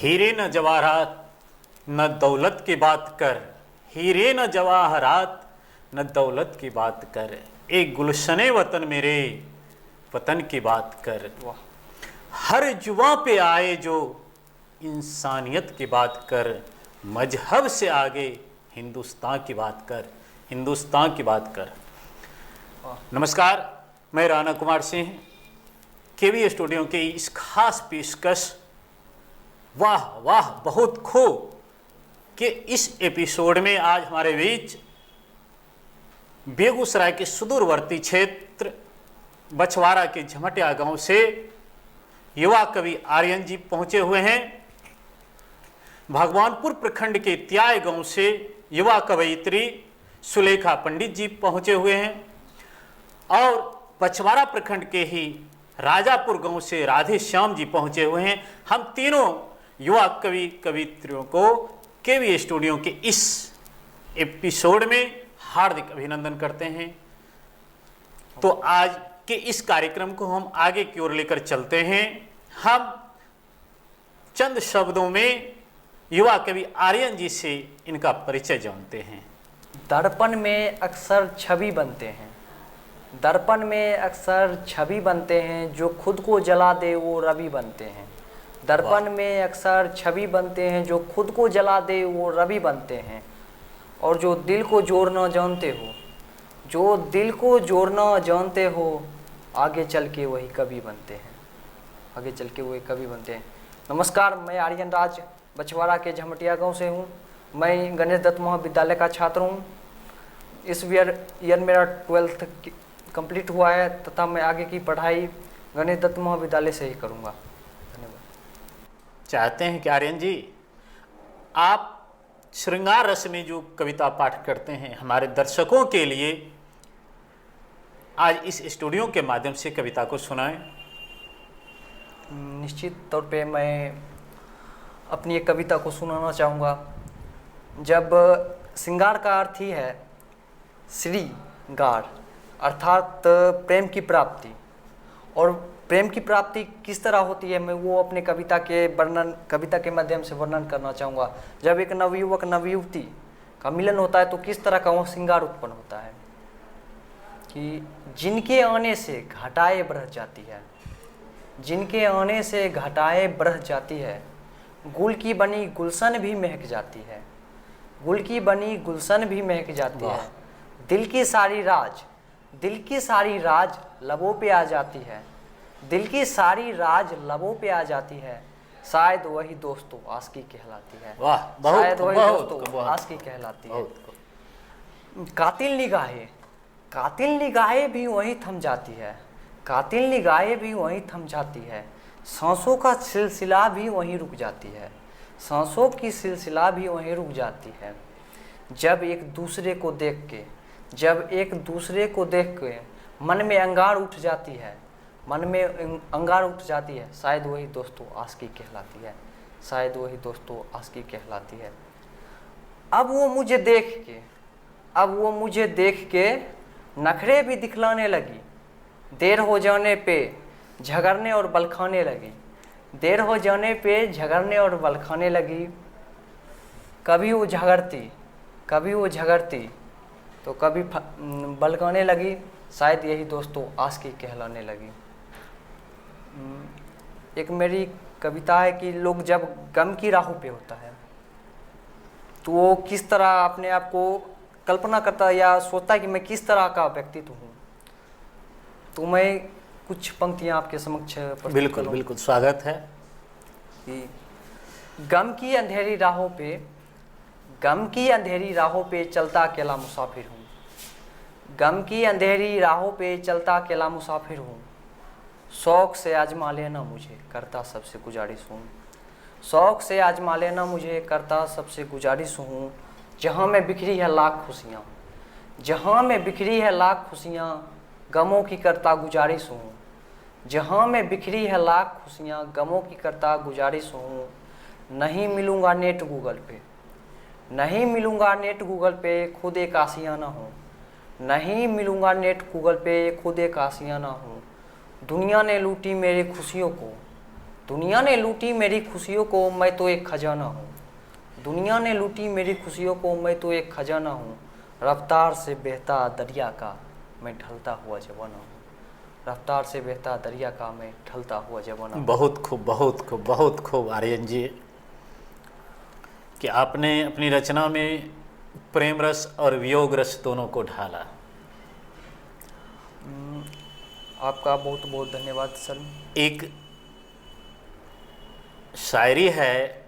हीरे न जवाहरात न दौलत की बात कर, हीरे न जवाहरात न दौलत की बात कर, एक गुलशने वतन मेरे वतन की बात कर। हर जुबां पे आए जो इंसानियत की बात कर, मजहब से आगे हिंदुस्तान की बात कर, हिंदुस्तान की बात कर। नमस्कार, मैं राणा कुमार सिंह, केवी स्टूडियो की इस खास पेशकश वाह वाह बहुत खूब कि इस एपिसोड में आज हमारे बीच बेगूसराय के सुदूरवर्ती क्षेत्र बछवाड़ा के झमटिया गांव से युवा कवि आर्यन जी पहुंचे हुए हैं। भगवानपुर प्रखंड के त्याय गांव से युवा कवयित्री सुलेखा पंडित जी पहुंचे हुए हैं और बछवाड़ा प्रखंड के ही राजापुर गांव से राधे श्याम जी पहुंचे हुए हैं। हम तीनों युवा कवि कवित्रियों को केवी स्टूडियो के इस एपिसोड में हार्दिक अभिनंदन करते हैं। तो आज के इस कार्यक्रम को हम आगे की ओर लेकर चलते हैं। हम चंद शब्दों में युवा कवि आर्यन जी से इनका परिचय जानते हैं। दर्पण में अक्सर छवि बनते हैं, दर्पण में अक्सर छवि बनते हैं, जो खुद को जला दे वो रवि बनते हैं। दर्पण में अक्सर छवि बनते हैं, जो खुद को जला दे वो रवि बनते हैं। और जो दिल को जोड़ना जानते हो, जो दिल को जोड़ना जानते हो, आगे चल के वही कवि बनते हैं, आगे चल के वही कवि बनते हैं। नमस्कार, मैं आर्यन राज बछवाड़ा के झमटिया गांव से हूं। मैं गणेश दत्त महाविद्यालय का छात्र हूं। इस ईयर मेरा 12th कंप्लीट हुआ है तथा मैं आगे की पढ़ाई गणेश दत्त महाविद्यालय से ही करूंगा। धन्यवाद। चाहते हैं कि आर्यन जी आप श्रृंगार रस में जो कविता पाठ करते हैं हमारे दर्शकों के लिए आज इस स्टूडियो के माध्यम से कविता को सुनाएं। निश्चित तौर पे मैं अपनी एक कविता को सुनाना चाहूँगा। जब श्रृंगार का अर्थ ही है श्रीगार, अर्थात प्रेम की प्राप्ति। और प्रेम की प्राप्ति किस तरह होती है, मैं वो अपने कविता के माध्यम से वर्णन करना चाहूँगा। जब एक नवयुवक नवयुवती का मिलन होता है तो किस तरह का वो श्रृंगार उत्पन्न होता है कि जिनके आने से घटाएं बढ़ जाती है, जिनके आने से घटाएं बढ़ जाती है, गुल की बनी गुलशन भी महक जाती है, गुल की बनी गुलशन भी महक जाती है। दिल की सारी राज, दिल की सारी राज लबों पे आ जाती है, दिल की सारी राज लबों पे आ जाती है। शायद वही दोस्तों आशिकी कहलाती है, शायद वही दोस्तों आशिकी कहलाती है। कातिल निगाहें, कातिल निगाहें भी वहीं थम जाती है, कातिल निगाहें भी वहीं थम जाती है। सांसों का सिलसिला भी वहीं रुक जाती है, सांसों की सिलसिला भी वहीं रुक जाती है। जब एक दूसरे को देख के, जब एक दूसरे को देख के मन में अंगार उठ जाती है, मन में अंगार उठ जाती है। शायद वही दोस्तों आशिकी कहलाती है, शायद वही दोस्तों आशिकी कहलाती है। अब वो मुझे देख के, अब वो मुझे देख के नखरे भी दिखलाने लगी। देर हो जाने पे झगड़ने और बलखाने लगी, देर हो जाने पे झगड़ने और बलखाने लगी। कभी वो झगड़ती, कभी वो झगड़ती तो कभी बलकाने लगी। शायद यही दोस्तों आशिकी कहलाने लगी। एक मेरी कविता है कि लोग जब गम की राहों पे होता है तो वो किस तरह अपने आप को कल्पना करता है या सोचता है कि मैं किस तरह का व्यक्तित्व हूँ। तो मैं कुछ पंक्तियाँ आपके समक्ष बिल्कुल बिल्कुल स्वागत है। कि गम की अंधेरी राहों पे, गम की अंधेरी राहों पे चलता अकेला मुसाफिर हूँ, गम की अंधेरी राहों पे चलता अकेला मुसाफिर हूँ। शौक़ से आजमा लेना मुझे करता सबसे गुजारिश हूँ, शौक़ से आजमा लेना मुझे करता सबसे गुजारिश हूँ। जहाँ में बिखरी है लाख खुशियाँ, जहाँ में बिखरी है लाख खुशियाँ, गमों की करता गुजारिश हूँ। जहाँ में बिखरी है लाख खुशियाँ, गमों की करता गुजारिश हूँ। नहीं मिलूँगा नेट गूगल पे, नहीं मिलूँगा नेट गूगल पे, खुद एक आशियाना हूँ। नहीं मिलूँगा नेट गूगल पे, खुद एक आशियाना हूँ। दुनिया ने लूटी मेरी खुशियों को, दुनिया ने लूटी मेरी खुशियों को, मैं तो एक खजाना हूँ। दुनिया ने लूटी मेरी खुशियों को, मैं तो एक खजाना हूँ। रफ्तार से बहता दरिया का मैं ढलता हुआ जवाना हूँ। रफ्तार से बहता दरिया का मैं ढलता हुआ जवाना हूँ। बहुत खूब, बहुत खूब, बहुत खूब आर्यन जी, कि आपने अपनी रचना में प्रेम रस और वियोग रस दोनों को ढाला। आपका बहुत बहुत धन्यवाद सर। एक शायरी है,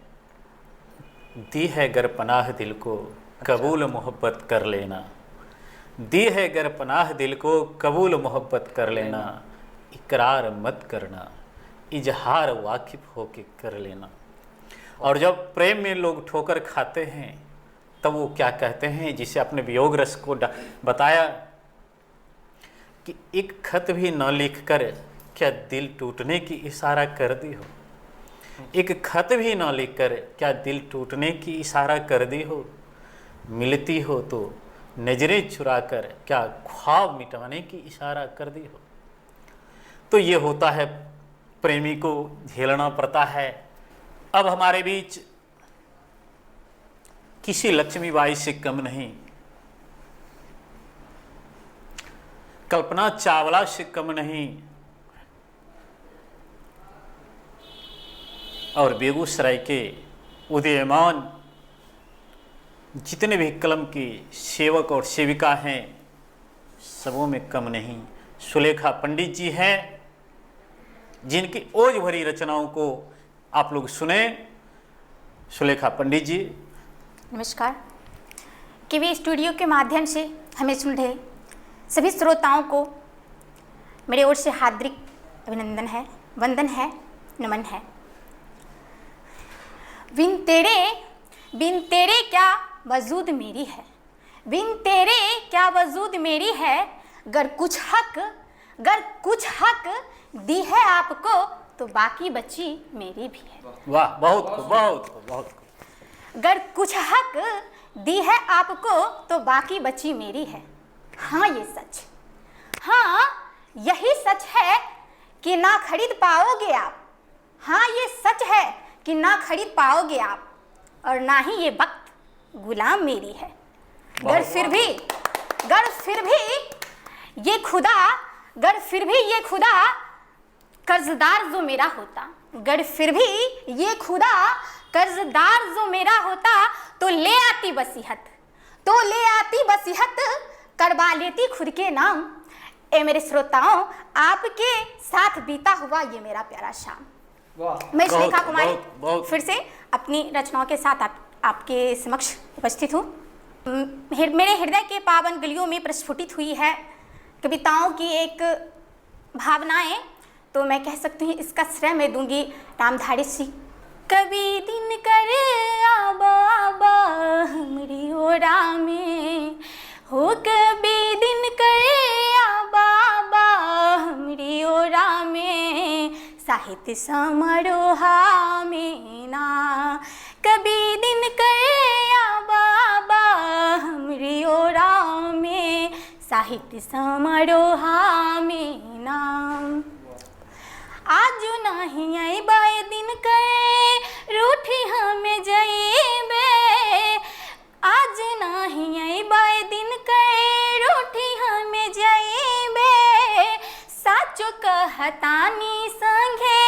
दी है गर पनाह दिल को कबूल मोहब्बत कर लेना। दी है गर पनाह दिल को कबूल मोहब्बत कर लेना। इकरार मत करना, इजहार वाकिफ होके कर लेना। और जब प्रेम में लोग ठोकर खाते हैं तब वो क्या कहते हैं, जिसे अपने वियोग रस को बताया कि एक खत भी न लिख कर क्या दिल टूटने की इशारा कर दी हो। एक खत भी न लिख कर क्या दिल टूटने की इशारा कर दी हो। मिलती हो तो नजरें चुरा कर क्या ख्वाब मिटाने की इशारा कर दी हो। तो ये होता है, प्रेमी को झेलना पड़ता है। अब हमारे बीच किसी लक्ष्मीबाई से कम नहीं, कल्पना चावला से कम नहीं, और बेगूसराय के उदीयमान जितने भी कलम की सेवक और सेविका हैं सबों में कम नहीं सुलेखा पंडित जी हैं, जिनकी ओज भरी रचनाओं को आप लोग सुने। सुलेखा पंडित जी नमस्कार। केवी स्टूडियो के माध्यम से हमें सुन रहे सभी श्रोताओं को मेरे ओर से हार्दिक अभिनंदन है, वंदन है, नमन है। बिन तेरे क्या वजूद मेरी है, बिन तेरे क्या वजूद मेरी है। गर कुछ हक दी है आपको तो बाकी बची मेरी भी है। वाह, बहुत खूब, बहुत खूब, बहुत खूब। गर कुछ हक दी है आपको तो बाकी बची मेरी है। हाँ ये सच, हाँ यही सच है कि ना खरीद पाओगे आप। हाँ ये सच है कि ना खरीद पाओगे आप, और ना ही ये वक्त गुलाम मेरी है। गर फिर भी ये खुदा कर्जदार जो मेरा होता, गर फिर भी ये खुदा कर्जदार जो मेरा होता तो ले आती बसीहत करवा लेती खुद के नाम। ए मेरे श्रोताओं, आपके साथ बीता हुआ ये मेरा प्यारा शाम। मैं सुलेखा कुमारी फिर से अपनी रचनाओं के साथ आपके समक्ष उपस्थित हूँ। मेरे हृदय के पावन गलियों में प्रस्फुटित हुई है कविताओं की एक भावनाएं, तो मैं कह सकती हूँ इसका श्रेय मैं दूंगी रामधारी सिंह। कभी दिन करे आबा आबा हमरी ओरा में हो, कभी दिन करे आबा आबा हमरी ओरा में साहित्य समारोहा में ना। कभी दिन करे आबा आबा हमरी ओरा में साहित्य समारोहा में ना। आज नहीं आई बाए दिन करे रूठी हमें जाइबे, आज नहीं आई बाए दिन करे रूठी हमें जाइबे। साचो कहतानी संगे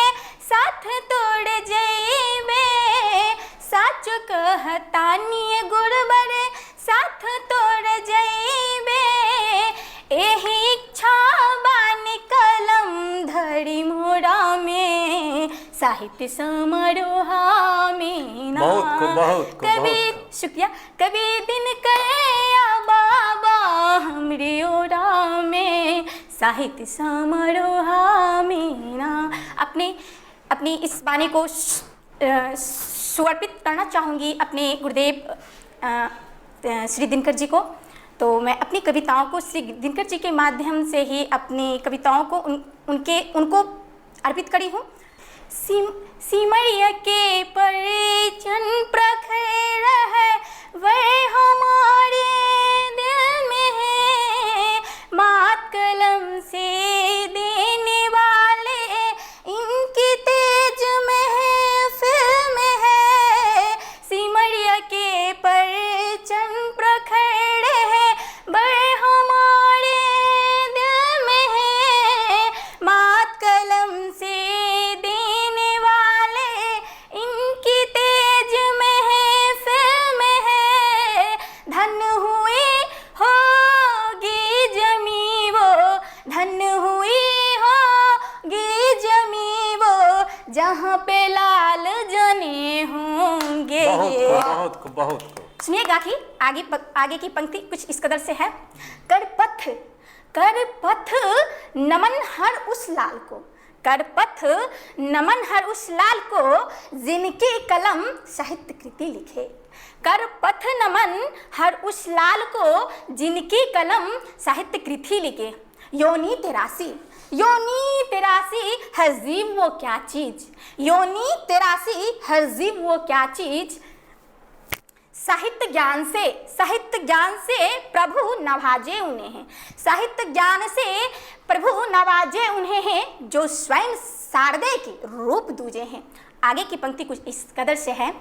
साथ तोड़ जाइबे, साचो कहतानी गुड़बरे साथ तोड़ जाइबे। एही इच्छा बानी कलम धरी मोरा में साहित्य समारोहा में ना। कभी शुक्रिया। कभी दिन करे आबा आबा हमरे ओरा में साहित्य समारोहा में ना। अपनी इस वाणी को समर्पित करना चाहूँगी अपने गुरुदेव श्री दिनकर जी को। तो मैं अपनी कविताओं को श्री दिनकर जी के माध्यम से ही अपनी कविताओं को उनको अर्पित करी हूँ। सिमरिया के परिचन प्रखर है वह हमारे दिल में है, मात कलम से देने वाले इनकी तेज होगी जमी वो, धन हुई होगी जमी वो, जहाँ पे लाल जने होंगे। बहुत खूब, बहुत खूब। सुनिएगा कि आगे की पंक्ति कुछ इस कदर से है। कर पथ नमन हर उस लाल को, कर पथ नमन हर उस लाल को, जिनकी कलम साहित्य कृति लिखे। कर पथ नमन हर उस लाल को, जिनकी कलम साहित्य कृति लिखे। योनी तेरासी, योनी तेरासी हर जीव वो क्या चीज, योनी तेरासी हर जीव वो क्या चीज। साहित्य ज्ञान से प्रभु नवाजे उन्हें हैं, साहित्य ज्ञान से प्रभु नवाजे उन्हें हैं, जो स्वयं शारदे की रूप दूजे हैं। आगे की पंक्ति कुछ इस कदर से है।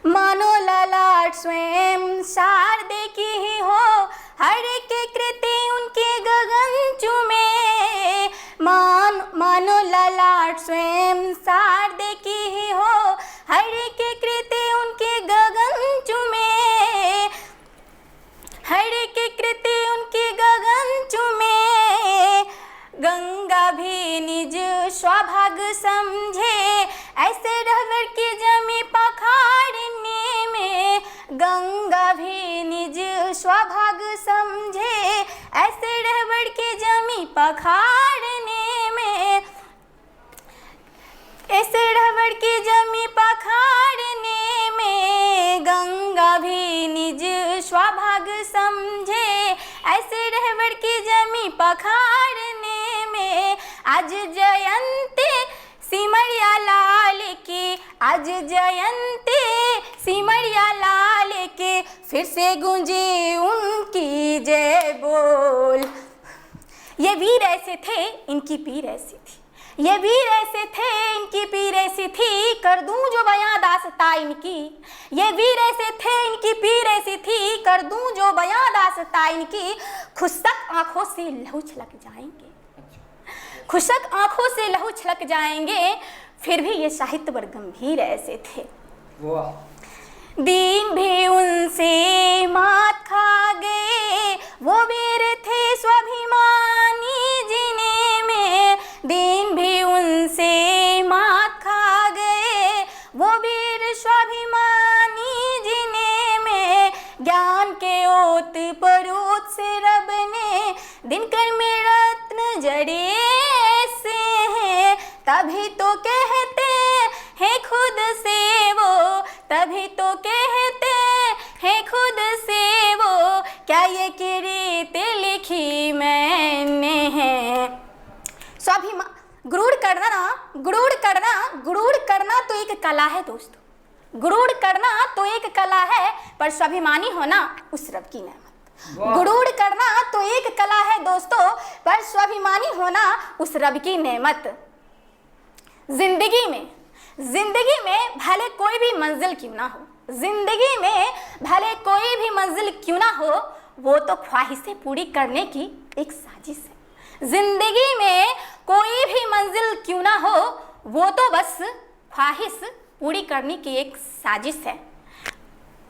मानो ललाट स्वयं शारदे की ही हो, हर के कृति उनके गगन चूमे। मानो ललाट स्वयं शारदे की ही हो, हर के कृति उनके गगन चूमे, हर के कृति उनके गगन चूमे। गंगा भी निज स्वभाग समझे, ऐसे रहवर की जमी पखाड़ने में। गंगा भी निज स्वभाग समझे, ऐसे रहवर की जमी पखाड़ने में, ऐसे रहवर की जमी पखाड़ने में। गंगा भी निज स्वभाग समझे, ऐसे रहवर की जमी पखाड़ने में। आज जयंती सिमरिया लाल की, आज जयंती सिमरिया लाल के, फिर से गूंजे उनकी जय बोल। ये वीर ऐसे थे, इनकी पीर ऐसी थी, ये वीर ऐसे थे, इनकी पीर ऐसी थी, कर दूं जो बयां दास्तां इनकी। ये वीर ऐसे थे, इनकी पीर ऐसी थी, कर दूं जो बयां दास्तां इनकी। खुशक आंखों से लहू छलक जाएंगे, खुशक आंखों से लहू छलक जाएंगे, फिर भी ये साहित्य पर गंभीर ऐसे थे। दीन भी उनसे मात खा गए, वो वीर थे स्वाभिमानी जीने में। दीन भी उनसे मात खा गए, वो वीर स्वाभिमानी जीने में। ज्ञान के ओत परोत से रब ने, दिनकर में रत्न जड़े से हैं। तभी तो कहते हैं खुद से वो, तभी तो कहते हैं खुद से वो, क्या ये किरीत लिखी मैंने है। स्वाभिमान, गुरूर करना तो एक कला है दोस्तों, गुरूर करना तो एक कला है, पर स्वाभिमानी होना उस रब की नेमत। गुरूर करना तो एक कला है दोस्तों, पर स्वाभिमानी होना उस रब की नेमत। जिंदगी में भले कोई भी मंजिल क्यों ना हो, जिंदगी में भले कोई भी मंजिल क्यों ना हो, वो तो ख्वाहिशें पूरी करने की एक साजिश है। जिंदगी में कोई भी मंजिल क्यों ना हो, वो तो बस ख्वाहिश पूरी करने की एक साजिश है।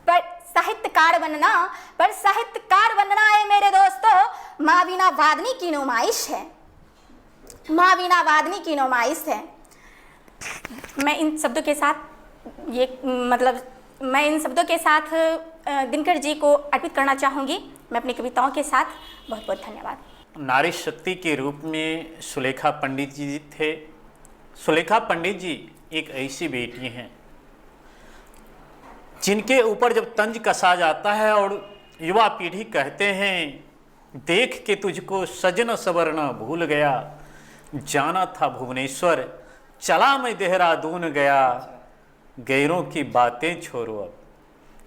पर साहित्यकार बनना है मेरे दोस्तों, माँ वीणा वादनी की नुमाइश है, माँ वीणा वादनी की नुमाइश है। मैं इन शब्दों के साथ दिनकर जी को अर्पित करना चाहूँगी, मैं अपनी कविताओं के साथ। बहुत बहुत धन्यवाद। नारी शक्ति के रूप में सुलेखा पंडित जी थे। सुलेखा पंडित जी एक ऐसी बेटी हैं जिनके ऊपर जब तंज कसा जाता है और युवा पीढ़ी कहते हैं, देख के तुझको सजन सवर्ण भूल गया, जाना था भुवनेश्वर चला मैं देहरादून गया, गैरों की बातें छोड़ो अब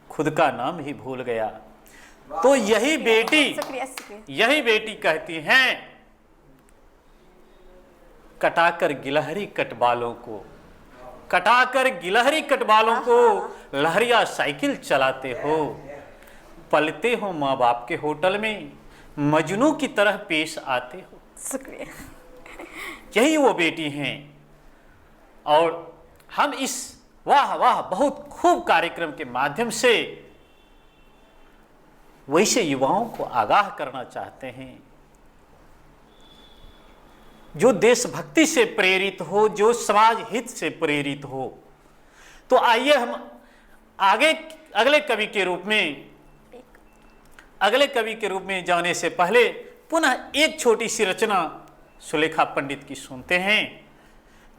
खुद का नाम ही भूल गया। तो यही बेटी कहती हैं, कटाकर गिलहरी कटबालों को, कटाकर गिलहरी कटबालों को लहरिया साइकिल चलाते हो, पलते हो माँ बाप के होटल में, मजनू की तरह पेश आते हो। शुक्रिया। यही वो बेटी हैं। और हम इस वाह वाह बहुत खूब कार्यक्रम के माध्यम से वैसे युवाओं को आगाह करना चाहते हैं, जो देशभक्ति से प्रेरित हो, जो समाज हित से प्रेरित हो। तो आइए हम अगले कवि के रूप में जाने से पहले पुनः एक छोटी सी रचना सुलेखा पंडित की सुनते हैं।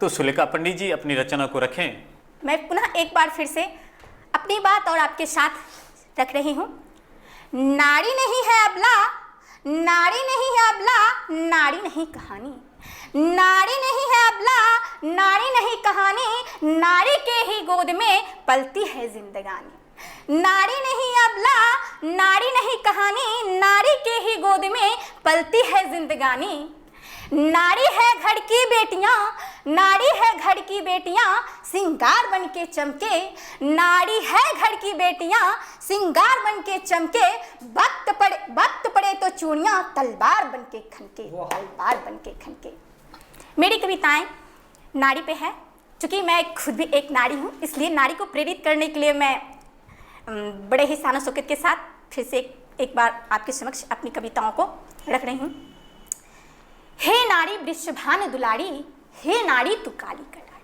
तो सुलेखा पंडित जी अपनी रचना को रखें। मैं पुनः एक बार फिर से अपनी बात और आपके साथ रख रही हूँ। नारी नहीं है अबला, नारी नहीं है अबला, नारी नहीं कहानी, नारी नहीं है अबला, नारी नहीं कहानी, नारी के ही गोद में पलती है जिंदगानी। नारी नहीं अबला, नारी नहीं कहानी, नारी के ही गोद में पलती है जिंदगानी। नारी है घर की बेटियां, नारी है घर की बेटियां, सिंगार बन के चमके। नारी है घर की बेटियां, सिंगार बन के चमके। वक्त पड़े तो चूड़ियां तलवार बन के खनके, तलवार बन के खनके। मेरी कविताएं नारी पे है। चूँकि मैं खुद भी एक नारी हूँ, इसलिए नारी को प्रेरित करने के लिए मैं बड़े ही शान शौकत के साथ फिर से एक बार आपके समक्ष अपनी कविताओं को रख रही हूँ। हे नारी वृषभानु दुलारी, हे नारी तू काली कटारी।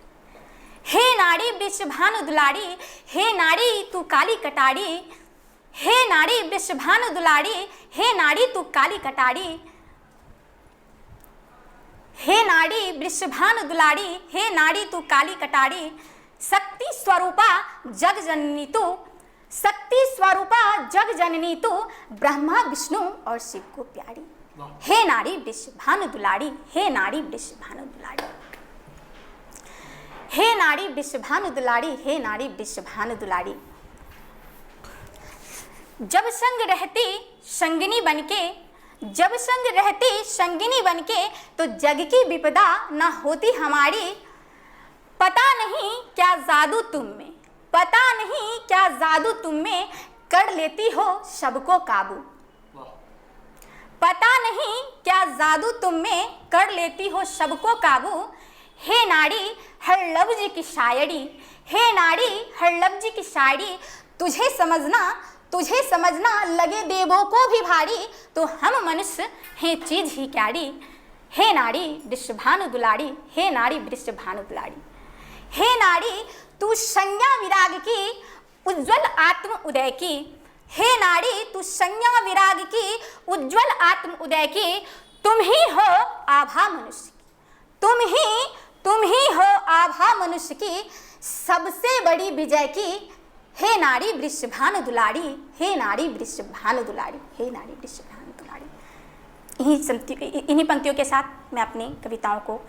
हे नारी वृषभानु दुलारी, हे नारी तू काली कटारी। हे नारी वृषभानु दुलारी, हे नारी तू काली कटारी। हे नारी वृषभानु दुलारी, हे नारी तू काली कटारी। शक्ति स्वरूपा जग जननी तू, शक्ति स्वरूपा जग जननी तू, ब्रह्मा विष्णु और शिव को प्यारी। हे नारी वृषभानु दुलारी, हे नारी वृषभानु दुलारी। हे नारी वृषभानु दुलारी, हे नारी वृषभानु दुलारी। जब संग रहती संगिनी बनके, जब संग रहती संगिनी बनके, तो जग की विपदा न होती हमारी। पता नहीं क्या जादू तुम में, पता नहीं क्या जादू तुम में, कर लेती हो सबको काबू। पता नहीं क्या जादू तुम में, कर लेती हो सबको काबू। हे नारी हर लफ्ज की शायरी, हे नारी हर लफ्ज की शायरी, तुझे समझना लगे देवों को भी भारी, तो हम मनुष्य हैं चीज ही क्यारी। हे नारी वृषभानु दुलारी, हे नारी वृषभानु दुलारी। हे नारी तू संज्ञा विराग की, उज्ज्वल आत्म उदय की। हे नारी तू संज्ञा विराग की, उज्ज्वल आत्म उदय की। तुम ही हो आभा मनुष्य की, तुम ही हो आभा मनुष्य की, सबसे बड़ी विजय की। हे नारी वृषभानु दुलारी, हे नारी वृषभानु दुलारी, हे नारी वृषभानु दुलारी। इन्हीं पंक्तियों के साथ मैं अपनी कविताओं को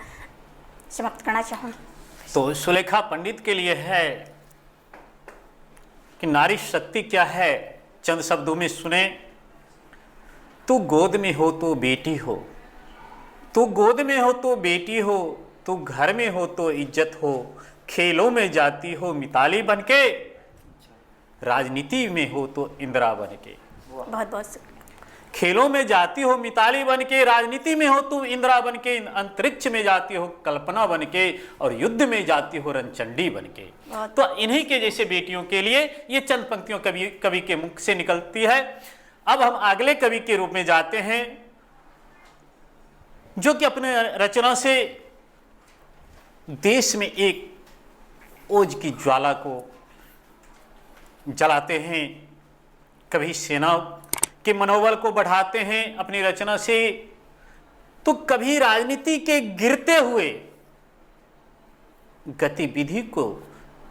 समाप्त करना चाहूँगी। तो सुलेखा पंडित के लिए है कि नारी शक्ति क्या है, चंद शब्दों में सुने। तू गोद में हो तो बेटी हो, तू गोद में हो तो बेटी हो, तू घर में हो तो इज्जत हो, खेलों में जाती हो मिताली बनके, राजनीति में हो तो इंदिरा बनके। बहुत बहुत खेलों में जाती हो मिताली बनके, राजनीति में हो तुम इंदिरा बनके, अंतरिक्ष में जाती हो कल्पना बनके, और युद्ध में जाती हो रणचंडी बनके। तो इन्हीं के जैसे बेटियों के लिए ये चंद पंक्तियों कवि के मुख से निकलती है। अब हम अगले कवि के रूप में जाते हैं, जो कि अपने रचना से देश में एक ओज की ज्वाला को जलाते हैं, कभी सेना के मनोबल को बढ़ाते हैं अपनी रचना से, तो कभी राजनीति के गिरते हुए गतिविधि को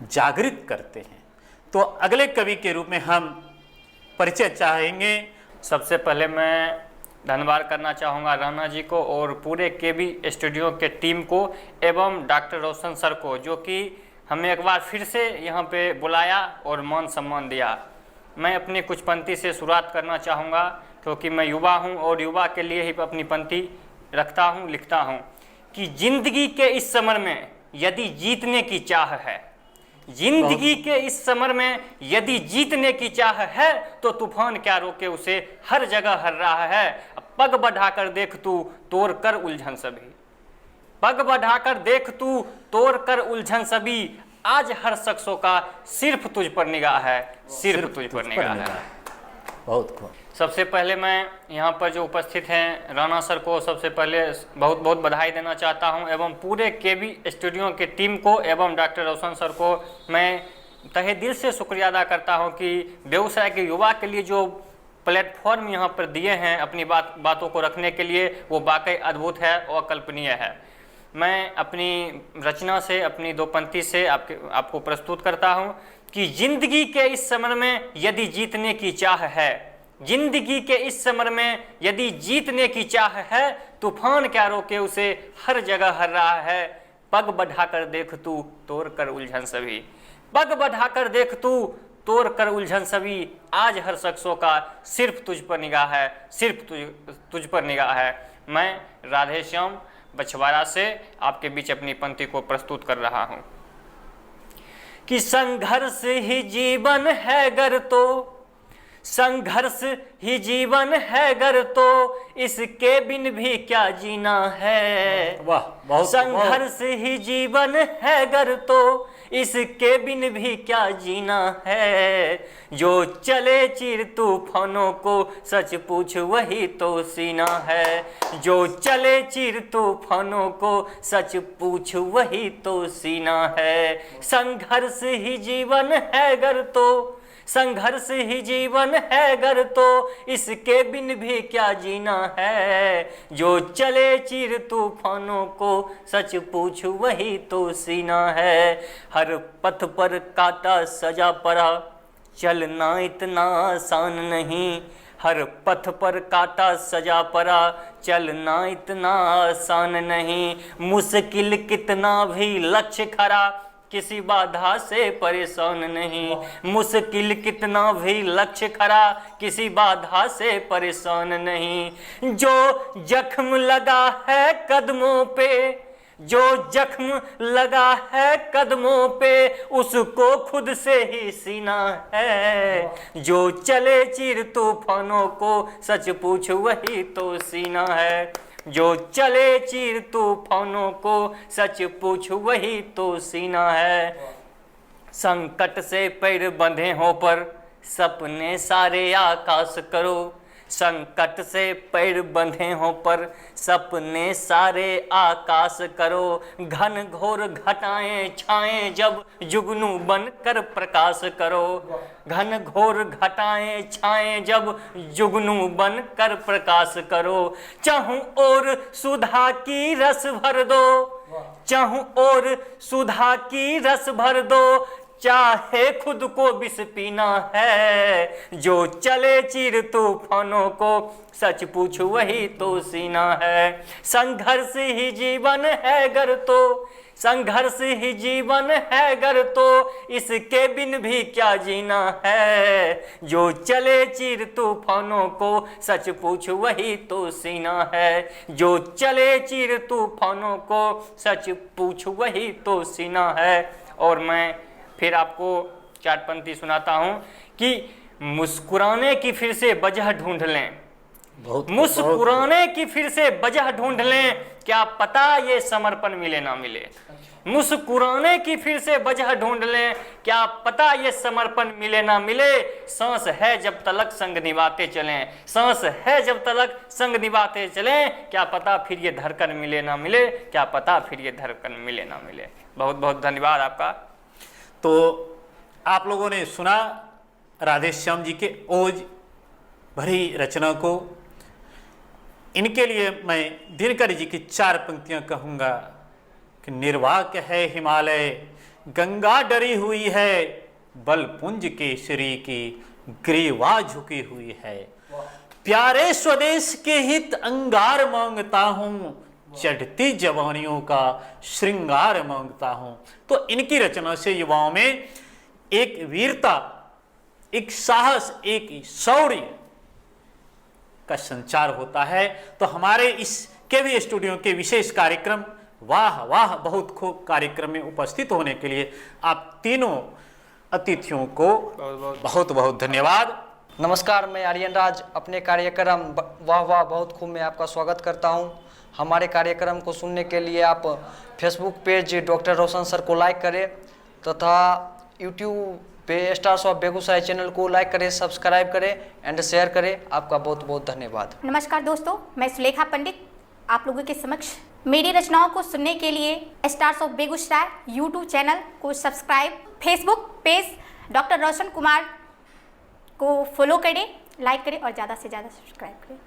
जागृत करते हैं। तो अगले कवि के रूप में हम परिचय चाहेंगे। सबसे पहले मैं धन्यवाद करना चाहूँगा राणा जी को और पूरे केबी स्टूडियो के टीम को एवं डॉक्टर रोशन सर को, जो कि हमें एक बार फिर से यहाँ पे बुलाया और मान सम्मान दिया। मैं अपनी कुछ पंक्ति से शुरुआत करना चाहूँगा, क्योंकि मैं युवा हूँ और युवा के लिए ही अपनी पंक्ति रखता हूँ, लिखता हूँ कि जिंदगी के इस समर में यदि जीतने की चाह है, जिंदगी के इस समर में यदि जीतने की चाह है, तो तूफान क्या रोके उसे, हर जगह हर रहा है। पग बढ़ाकर देख तू तोड़ कर उलझन सभी, पग बढ़ाकर देख तू तोड़ कर उलझन सभी, आज हर शख्सों का सिर्फ तुझ पर निगाह है, सिर्फ तुझ पर निगाह है। बहुत खूब। सबसे पहले मैं यहाँ पर जो उपस्थित हैं राणा सर को सबसे पहले बहुत बहुत बधाई देना चाहता हूँ, एवं पूरे केबी स्टूडियो के टीम को एवं डॉक्टर रोशन सर को मैं तहे दिल से शुक्रिया अदा करता हूँ कि बेगूसराय के युवा के लिए जो प्लेटफॉर्म यहाँ पर दिए हैं अपनी बातों को रखने के लिए, वो वाकई अद्भुत है और अकल्पनीय है। मैं अपनी रचना से, अपनी दो पंक्ति से आपको प्रस्तुत करता हूँ कि जिंदगी के इस समर में यदि जीतने की चाह है, जिंदगी के इस समर में यदि जीतने की चाह है, तूफान क्या रोके उसे हर जगह हर रहा है। पग बढ़ाकर देख तू तोड़ कर उलझन सभी, पग बढ़ाकर देख तू तोड़ कर उलझन सभी। आज हर शख्सों का सिर्फ तुझ पर निगाह है, सिर्फ तुझ पर निगाह है। मैं राधे श्याम बछवाड़ा से आपके बीच अपनी पंक्ति को प्रस्तुत कर रहा हूं कि संघर्ष ही जीवन है गर तो, संघर्ष ही जीवन है गर तो, इसके बिन भी क्या जीना है। वाह, बहुत संघर्ष ही जीवन है गर तो, इसके बिन भी क्या जीना है। जो चले चिर तूफानों को सच पूछ वही तो सीना है, जो चले चिर तूफानों को सच पूछ वही तो सीना है। संघर्ष ही जीवन है गर तो, संघर्ष ही जीवन है गर तो, इसके बिन भी क्या जीना है। जो चले चिर तूफानों को सच पूछ वही तो सीना है। हर पथ पर कांटा सजा पड़ा, चलना इतना आसान नहीं। हर पथ पर कांटा सजा पड़ा, चलना इतना आसान नहीं। मुश्किल कितना भी लक्ष्य खड़ा, किसी बाधा से परेशान नहीं। मुश्किल कितना भी लक्ष्य खड़ा, किसी बाधा से परेशान नहीं। जो जख्म लगा है कदमों पे, जो जख्म लगा है कदमों पे, उसको खुद से ही सीना है। जो चले चिर तूफानों को सच पूछ वही तो सीना है। जो चले चिर तूफानों को सच पूछ वही तो सीना है। संकट से पैर बंधे हो पर सपने सारे आकाश करो, संकट से पैर बंधे हो पर सपने सारे आकाश करो। घन घोर घटाएं छाएं जब जुगनू बनकर प्रकाश करो, घन घोर घटाएं छाएं जब जुगनू बनकर प्रकाश करो। चाहूं और सुधा की रस भर दो, चाहूं और सुधा की रस भर दो, चाहे खुद को विष पीना है। जो चले चिर तूफानों को सच पूछ वही तो सीना है। संघर्ष ही जीवन है गर तो, संघर्ष ही जीवन है गर तो, इसके बिन भी क्या जीना है। जो चले चिर तूफानों को सच पूछ वही तो सीना है। जो चले चिर तूफानों को सच पूछ वही तो सीना है। और मैं फिर आपको चार पंक्ति सुनाता हूं कि मुस्कुराने की फिर से वजह ढूंढ लें, मुस्कुराने की फिर से वजह ढूंढ लें, क्या पता ये समर्पण मिले ना मिले। मुस्कुराने की फिर से वजह ढूंढ लें, क्या पता ये समर्पण मिले ना मिले। सांस है जब तलक संग निभाते चलें, सांस है जब तलक संग निभाते चलें, क्या पता फिर ये धड़कन मिले ना मिले, क्या पता फिर ये धड़कन मिले ना मिले। बहुत बहुत धन्यवाद आपका। तो आप लोगों ने सुना राधे श्याम जी के ओज भरी रचना को। इनके लिए मैं दिनकर जी की चार पंक्तियां कहूँगा कि निर्वाक है हिमालय, गंगा डरी हुई है, बलपुंज केसरी की ग्रीवा झुकी हुई है। प्यारे स्वदेश के हित अंगार मांगता हूँ, चढ़ती जवानियों का श्रृंगार मांगता हूं। तो इनकी रचना से युवाओं में एक वीरता, एक साहस, एक शौर्य का संचार होता है। तो हमारे इस केबी स्टूडियो के विशेष कार्यक्रम वाह वाह बहुत खूब कार्यक्रम में उपस्थित होने के लिए आप तीनों अतिथियों को बहुत बहुत धन्यवाद। नमस्कार, मैं आर्यन राज अपने कार्यक्रम वाह वाह बहुत खूब में आपका स्वागत करता हूं। हमारे कार्यक्रम को सुनने के लिए आप फेसबुक पेज डॉक्टर रोशन सर को लाइक करें तथा यूट्यूब पे स्टार्स ऑफ बेगूसराय चैनल को लाइक करें, सब्सक्राइब करें एंड शेयर करें। आपका बहुत बहुत धन्यवाद। नमस्कार दोस्तों, मैं सुलेखा पंडित आप लोगों के समक्ष मेरी रचनाओं को सुनने के लिए stars of Begusarai YouTube channel को subscribe, Facebook page doctor Roshan Kumar को फॉलो करें, लाइक करें और ज़्यादा से ज़्यादा सब्सक्राइब करें।